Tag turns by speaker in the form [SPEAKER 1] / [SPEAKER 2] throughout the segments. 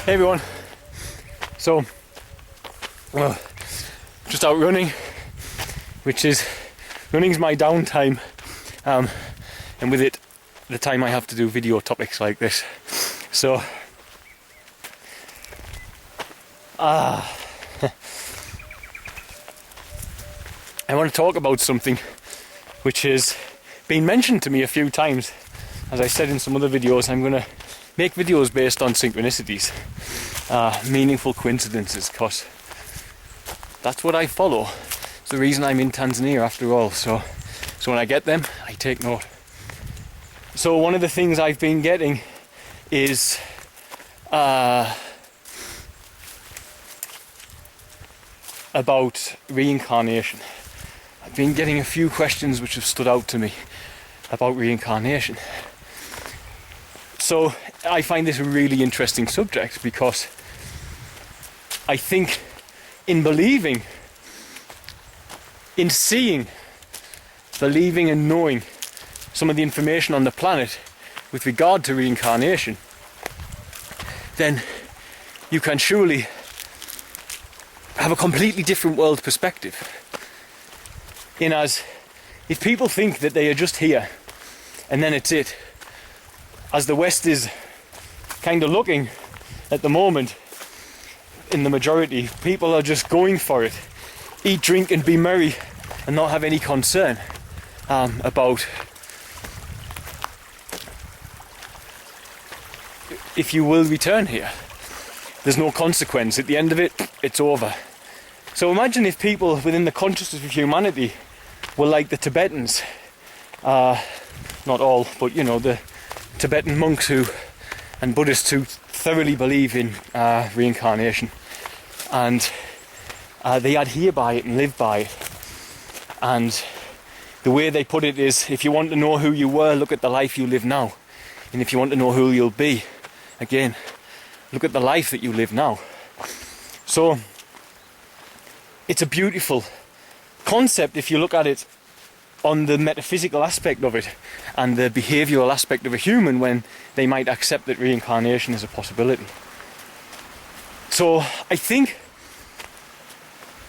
[SPEAKER 1] Hey everyone, so just out running, running's my downtime, and with it the time I have to do video topics like this. So I want to talk about something which has been mentioned to me a few times. As I said in some other videos, I'm going to make videos based on synchronicities, meaningful coincidences, because that's what I follow. It's the reason I'm in Tanzania after all. So when I get them, I take note. So one of the things I've been getting is about reincarnation. I've been getting a few questions which have stood out to me about reincarnation. So I find this a really interesting subject because I think in believing, in seeing, believing and knowing some of the information on the planet with regard to reincarnation, then you can surely have a completely different world perspective. In as, if people think that they are just here and then it's it, as the West is kind of looking at the moment, in the majority, people are just going for it. Eat, drink and be merry and not have any concern about if you will return here. There's no consequence. At the end of it, it's over. So imagine if people within the consciousness of humanity were like the Tibetans. Not all, but you know, the Tibetan monks and Buddhists who thoroughly believe in reincarnation, and they adhere by it and live by it. And the way they put it is, if you want to know who you were, look at the life you live now. And if you want to know who you'll be, again, look at the life that you live now. So it's a beautiful concept if you look at it on the metaphysical aspect of it and the behavioural aspect of a human, when they might accept that reincarnation is a possibility. So I think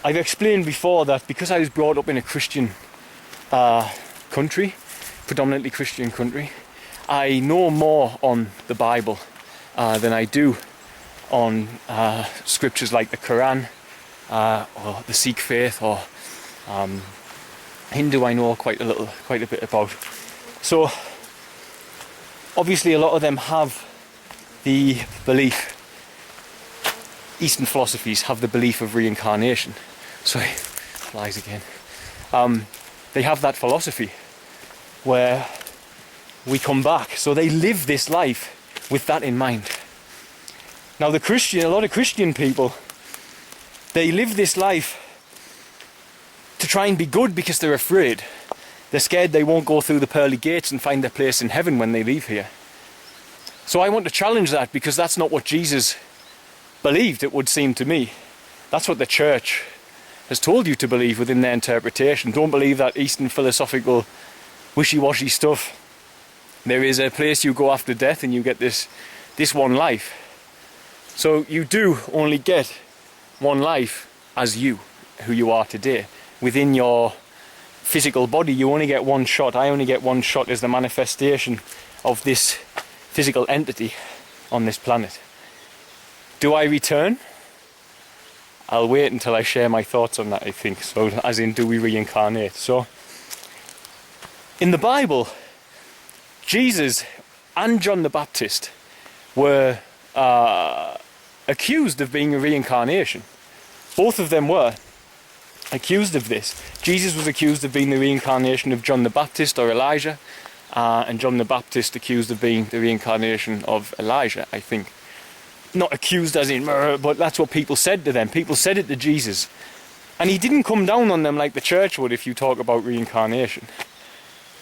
[SPEAKER 1] I've explained before that because I was brought up in a Christian country, predominantly Christian country, I know more on the Bible than I do on scriptures like the Quran or the Sikh faith, or Hindu I know quite a bit about. So obviously a lot of them have the belief, Eastern philosophies have the belief of reincarnation. Sorry, flies again. They have that philosophy where we come back. So they live this life with that in mind. Now a lot of Christian people, they live this life to try and be good because they're afraid. They're scared they won't go through the pearly gates and find their place in heaven when they leave here. So I want to challenge that, because that's not what Jesus believed, it would seem to me. That's what the church has told you to believe within their interpretation. Don't believe that Eastern philosophical wishy-washy stuff. There is a place you go after death and you get this one life. So you do only get one life as you, who you are today. Within your physical body, you only get one shot. I only get one shot as the manifestation of this physical entity on this planet. Do I return? I'll wait until I share my thoughts on that, I think. So, as in, do we reincarnate? So, in the Bible, Jesus and John the Baptist were accused of being a reincarnation. Both of them were accused of this. Jesus was accused of being the reincarnation of John the Baptist or Elijah, and John the Baptist accused of being the reincarnation of Elijah, I think. Not accused as in, but that's what people said to them. People said it to Jesus. And he didn't come down on them like the church would if you talk about reincarnation.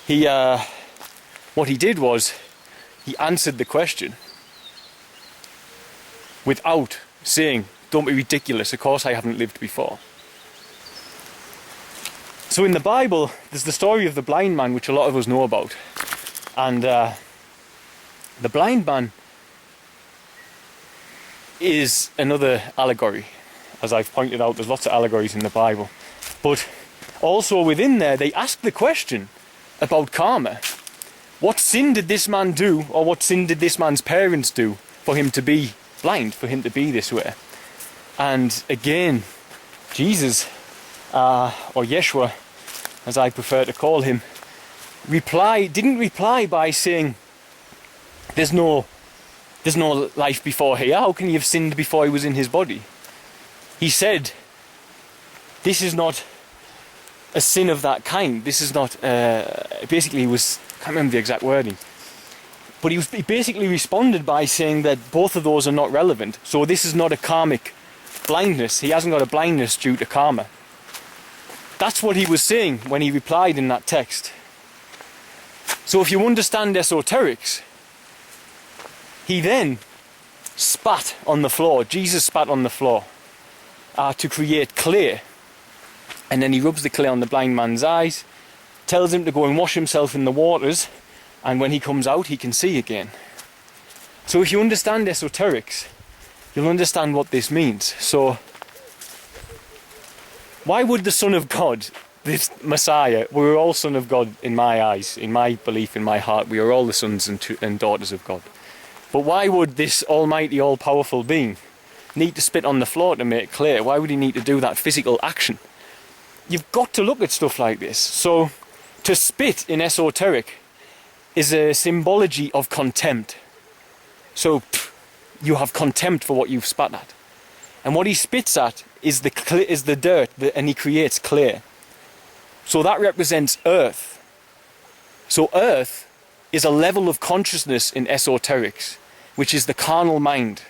[SPEAKER 1] What he did was, he answered the question without saying, don't be ridiculous, of course I haven't lived before. So in the Bible, there's the story of the blind man, which a lot of us know about. And the blind man is another allegory. As I've pointed out, there's lots of allegories in the Bible. But also within there, they ask the question about karma. What sin did this man do, or what sin did this man's parents do for him to be blind, for him to be this way? And again, Jesus, or Yeshua, as I prefer to call him, didn't reply by saying, there's no life before here. How can he have sinned before he was in his body? He said, this is not a sin of that kind. This is not, basically he was, I can't remember the exact wording, but he basically responded by saying that both of those are not relevant. So this is not a karmic blindness. He hasn't got a blindness due to karma. That's what he was saying when he replied in that text. So if you understand esoterics, he then spat on the floor. Jesus spat on the floor to create clay. And then he rubs the clay on the blind man's eyes, tells him to go and wash himself in the waters, and when he comes out, he can see again. So if you understand esoterics, you'll understand what this means. So why would the Son of God, this Messiah, we're all Son of God in my eyes, in my belief, in my heart, we are all the sons and daughters of God. But why would this almighty, all-powerful being need to spit on the floor to make clay? Why would he need to do that physical action? You've got to look at stuff like this. So to spit in esoteric is a symbology of contempt. So you have contempt for what you've spat at. And what he spits at is the dirt, and he creates clay. So that represents earth. So earth is a level of consciousness in esoterics, which is the carnal mind.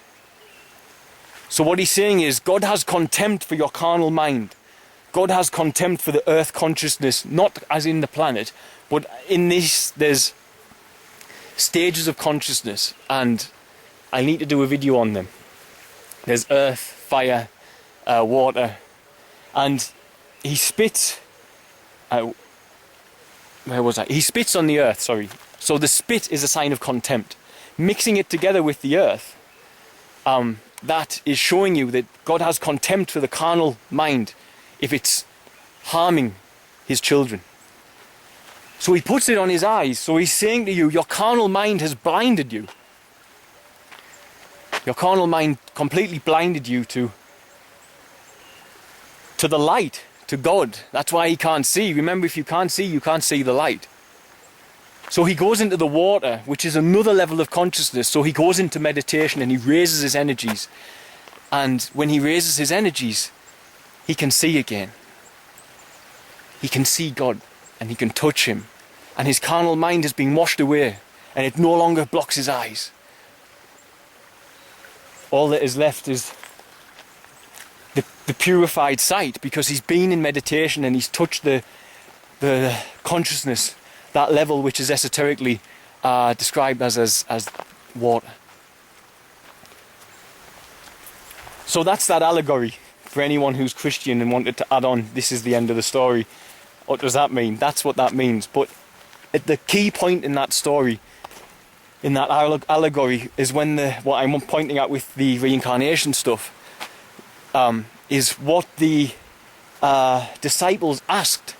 [SPEAKER 1] So what he's saying is, God has contempt for your carnal mind. God has contempt for the earth consciousness, not as in the planet, but in this, there's stages of consciousness, and I need to do a video on them. There's earth, fire, water, and he spits, where was I? He spits on the earth, sorry. So the spit is a sign of contempt. Mixing it together with the earth, that is showing you that God has contempt for the carnal mind if it's harming his children. So he puts it on his eyes. So he's saying to you, your carnal mind has blinded you. Your carnal mind completely blinded you to the light, to God. That's why he can't see. Remember, if you can't see, you can't see the light. So he goes into the water, which is another level of consciousness. So he goes into meditation and he raises his energies. And when he raises his energies, he can see again. He can see God and he can touch him. And his carnal mind has been washed away and it no longer blocks his eyes. All that is left is the purified sight, because he's been in meditation and he's touched the consciousness, that level which is esoterically described as water. So that's that allegory for anyone who's Christian and wanted to add on, this is the end of the story. What does that mean? That's what that means. But the key point in that story, in that allegory, is when what I'm pointing at with the reincarnation stuff, is what the disciples asked.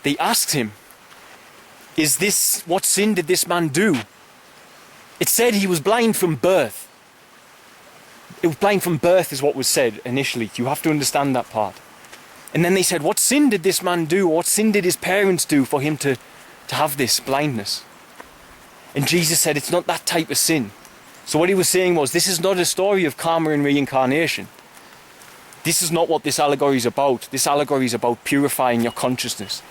[SPEAKER 1] They asked him, what sin did this man do? It said he was blind from birth. It was blind from birth is what was said initially. You have to understand that part. And then they said, what sin did this man do? What sin did his parents do for him to have this blindness? And Jesus said, it's not that type of sin. So what he was saying was, this is not a story of karma and reincarnation. This is not what this allegory is about. This allegory is about purifying your consciousness,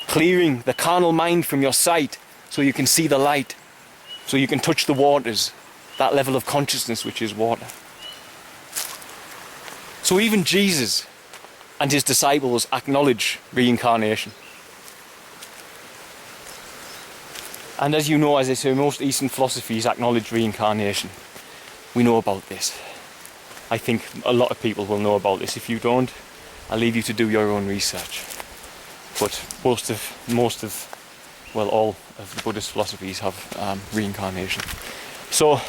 [SPEAKER 1] clearing the carnal mind from your sight so you can see the light, so you can touch the waters, that level of consciousness which is water. So even Jesus and his disciples acknowledge reincarnation. And as you know, as I say, most Eastern philosophies acknowledge reincarnation. We know about this. I think a lot of people will know about this. If you don't, I'll leave you to do your own research. But all of the Buddhist philosophies have reincarnation. So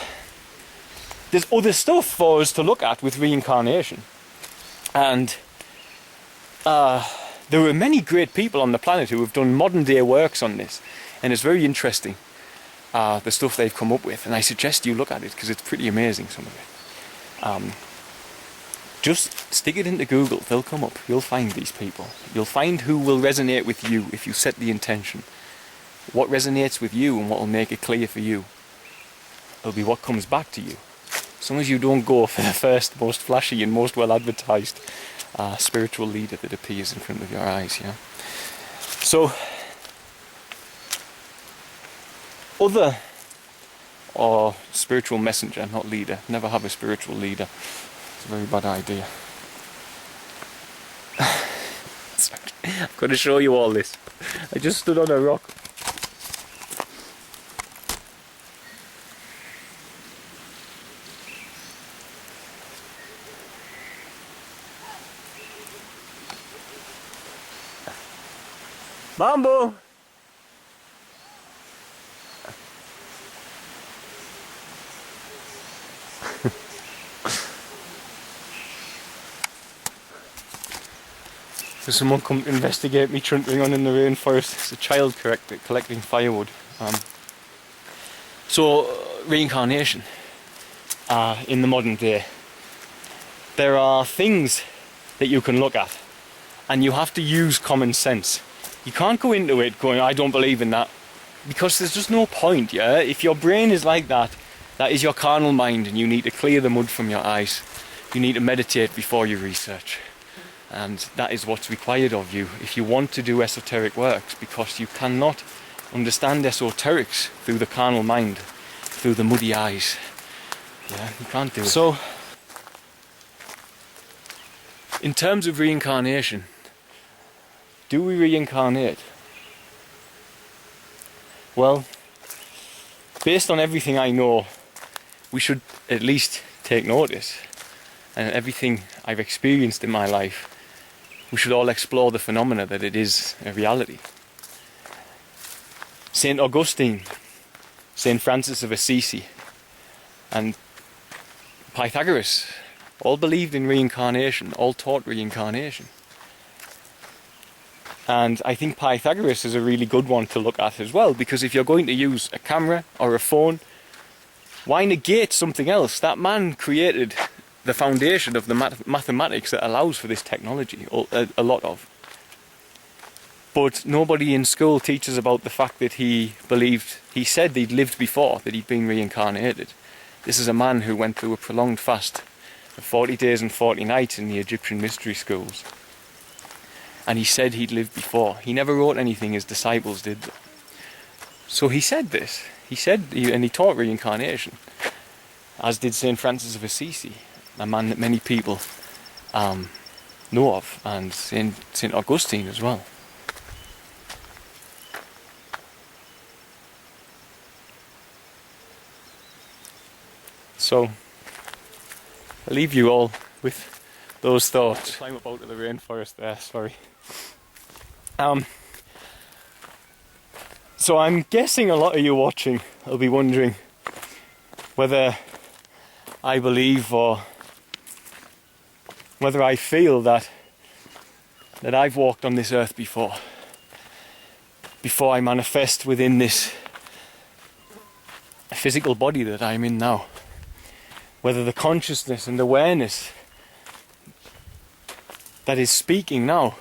[SPEAKER 1] there's other stuff for us to look at with reincarnation. And there are many great people on the planet who have done modern day works on this, and it's very interesting, the stuff they've come up with, and I suggest you look at it because it's pretty amazing, some of it. Just stick it into Google, they'll come up, you'll find these people. You'll find who will resonate with you if you set the intention. What resonates with you and what will make it clear for you, it'll be what comes back to you. As long as you don't go for the first, most flashy and most well advertised spiritual leader that appears in front of your eyes, yeah. So, other, or spiritual messenger, not leader. Never have a spiritual leader. It's a very bad idea. I've got to show you all this. I just stood on a rock. Mambo! There's someone come to investigate me trundling on in the rainforest. It's a child collecting firewood. Reincarnation in the modern day. There are things that you can look at, and you have to use common sense. You can't go into it going, I don't believe in that, because there's just no point, yeah? If your brain is like that, that is your carnal mind, and you need to clear the mud from your eyes. You need to meditate before you research. And that is what's required of you if you want to do esoteric works, because you cannot understand esoterics through the carnal mind, through the muddy eyes. Yeah, you can't do it. So, in terms of reincarnation, do we reincarnate? Well, based on everything I know, we should at least take notice. And everything I've experienced in my life, we should all explore the phenomena that it is a reality. Saint Augustine, Saint Francis of Assisi, and Pythagoras all believed in reincarnation, all taught reincarnation. And I think Pythagoras is a really good one to look at as well, because if you're going to use a camera or a phone, why negate something else? That man created the foundation of the mathematics that allows for this technology, a lot of. But nobody in school teaches about the fact that he said he'd lived before, that he'd been reincarnated. This is a man who went through a prolonged fast of 40 days and 40 nights in the Egyptian mystery schools. And he said he'd lived before. He never wrote anything, his disciples did. So he said this. And he taught reincarnation, as did Saint Francis of Assisi, a man that many people know of, and Saint Augustine as well. So, I'll leave you all with those thoughts. Climb up out of the rainforest there, sorry. So I'm guessing a lot of you watching will be wondering whether I believe or whether I feel that I've walked on this earth before I manifest within this physical body that I'm in now. Whether the consciousness and awareness that is speaking now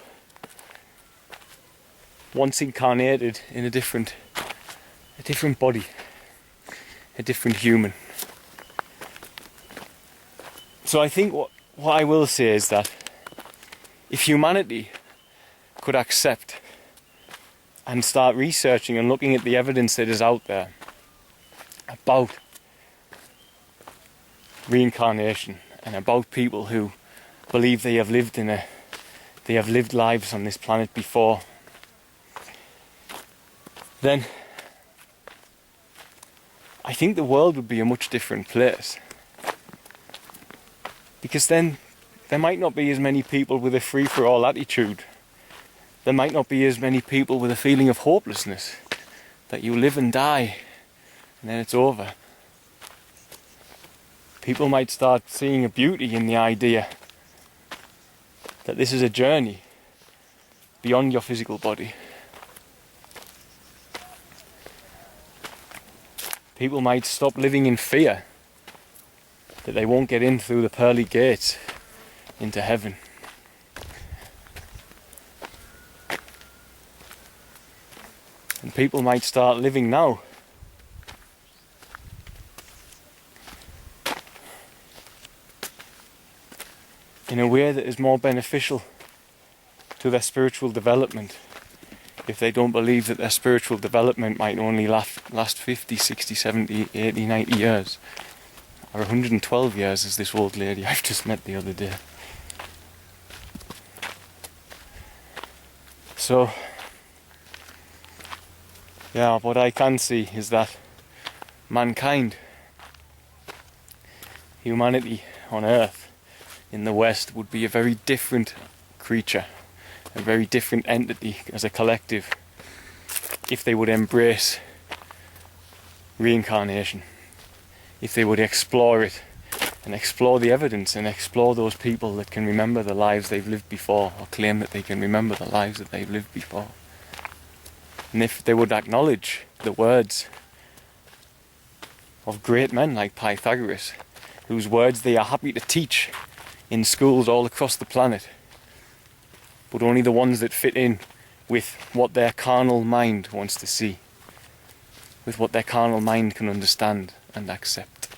[SPEAKER 1] once incarnated in a different body, a different human. So I think what I will say is that if humanity could accept and start researching and looking at the evidence that is out there about reincarnation and about people who believe they have lived lives on this planet before, then I think the world would be a much different place. Because then there might not be as many people with a free-for-all attitude. There might not be as many people with a feeling of hopelessness, that you live and die and then it's over. People might start seeing a beauty in the idea that this is a journey beyond your physical body. People might stop living in fear that they won't get in through the pearly gates into heaven. And people might start living now in a way that is more beneficial to their spiritual development, if they don't believe that their spiritual development might only last 50, 60, 70, 80, 90 years, or 112 years, as this old lady I've just met the other day. So, yeah, what I can see is that mankind, humanity on Earth, in the West, would be a very different creature, a very different entity as a collective, if they would embrace reincarnation, if they would explore it and explore the evidence and explore those people that can remember the lives they've lived before, or claim that they can remember the lives that they've lived before. And if they would acknowledge the words of great men like Pythagoras, whose words they are happy to teach in schools all across the planet, but only the ones that fit in with what their carnal mind wants to see, with what their carnal mind can understand and accept.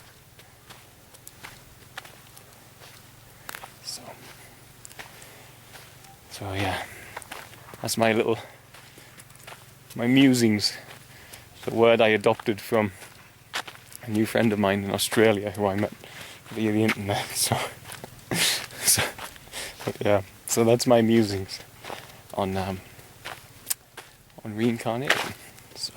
[SPEAKER 1] So yeah, that's my musings. The word I adopted from a new friend of mine in Australia who I met via the internet. So that's my musings on reincarnation. So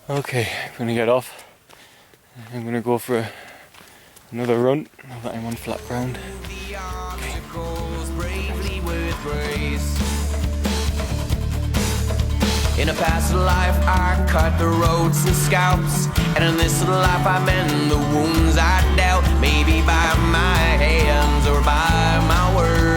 [SPEAKER 1] okay, I'm gonna get off. I'm gonna go for another run now that I'm on flat ground.
[SPEAKER 2] In a past life I cut the roads and scalps, and in this life I mend the wounds I dealt, maybe by my hands or by my words.